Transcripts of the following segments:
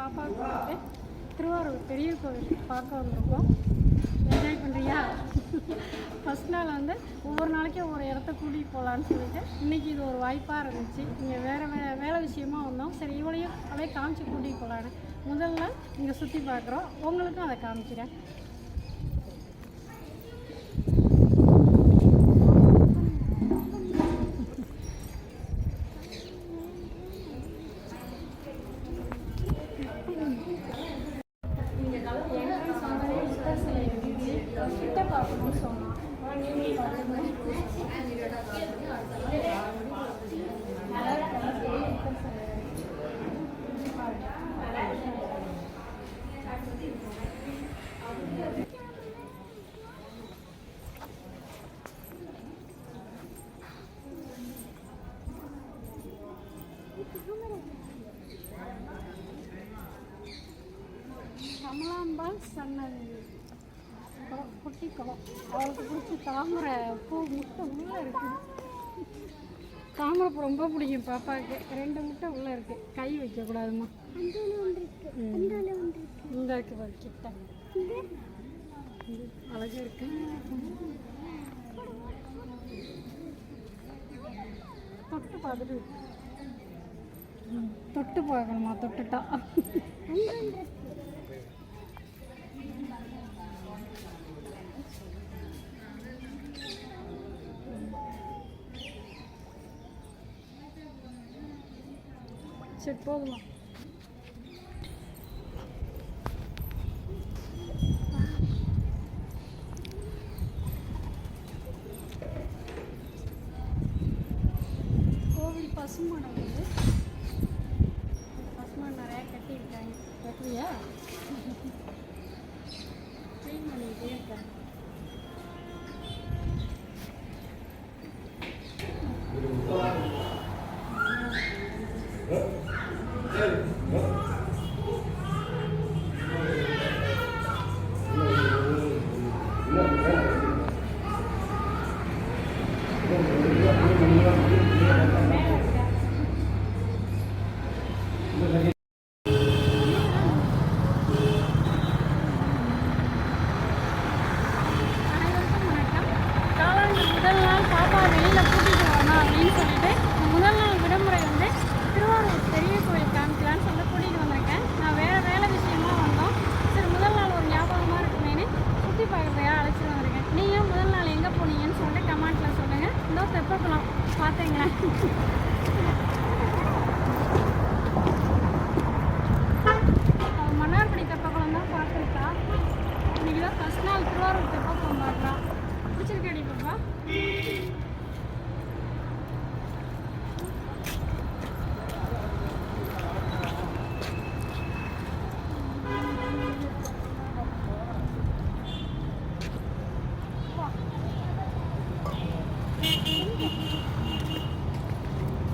பாப்பாவுக்கு வந்துட்டு திருவாரூர் பெரிய கோவில் பார்க்க வந்திருக்கோம். என்ஜாய் பண்ணுறியா? ஃபஸ்ட் நாள் வந்து ஒவ்வொரு நாளைக்கும் ஒவ்வொரு இடத்த கூட்டிகிட்டு போகலான்னு சொல்லிட்டு இன்றைக்கி இது ஒரு வாய்ப்பாக இருந்துச்சு. இங்கே வேலை விஷயமாக வந்தோம். சரி இவளையும் அப்படியே காமிச்சு கூட்டிகிட்டு போகலான்னு முதல்ல இங்கே சுற்றி பார்க்குறோம். உங்களுக்கும் அதை காமிக்கிறேன். கிட்ட பார்க்கணும்னு சொன்னான். கமலாம்பாள் சன்னதி குட்டி குளம். அவளுக்கு பிடிச்சி தாமரை பூ முட்டை உள்ளே இருக்குது. தாமரை பூ ரொம்ப பிடிக்கும் பாப்பாவுக்கு. 2 முட்டை உள்ளே இருக்குது. கை வைக்கக்கூடாதுமா. இந்த இருக்கு பாரு கிட்ட அழகாக இருக்கு. தொட்டு பார்த்துட்டு தொட்டு பார்க்கணுமா? தொட்டுட்டா சரி போகலாம். கோவில் பசுமாடை வந்து பசுமாடை நிறையா கட்டியிருக்காங்க. கட்டுறியா? க்ளீன் பண்ணிக்கிட்டே இருக்காங்க. முதல் நாள் பாப்பா வெளியில் கூட்டிகிட்டு வரணும் அப்படின்னு சொல்லிட்டு முதல் நாள் விடுமுறை வந்து திருவாரூர் பெரிய கோயில் காமிக்கலான்னு சொல்லிட்டு கூட்டிகிட்டு வந்திருக்கேன். நான் வேலை விஷயமா வந்தோம். சரி முதல் நாள் ஒரு ஞாபகமாக இருக்குமேனு சுற்றி பார்க்குறதையாக அழைச்சிட்டு வந்திருக்கேன். நீங்கள் முதல் நாள் எங்கே போனீங்கன்னு சொல்லிட்டு கமெண்ட்டில் சொல்லுங்கள். இதோ தெப்பக்குளம் பார்த்தீங்களா? மன்னார்குடி தெப்பக்குளம் தான் பார்த்துருக்கா. இன்றைக்கி தான் ஃபஸ்ட் நாள் திருவாரூர் தெப்பக்குளம் பார்க்குறா. பிடிச்சிருக்கேடி பாப்பா?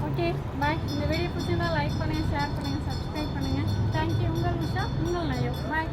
Okay bye. இந்த வீடியோ பிடிச்சிருந்தா லைக் பண்ணுங்கள், ஷேர் பண்ணுங்கள், சப்ஸ்கிரைப் பண்ணுங்கள். தேங்க்யூ. உங்கள் விஷா, உங்கள் நயம். பாய்.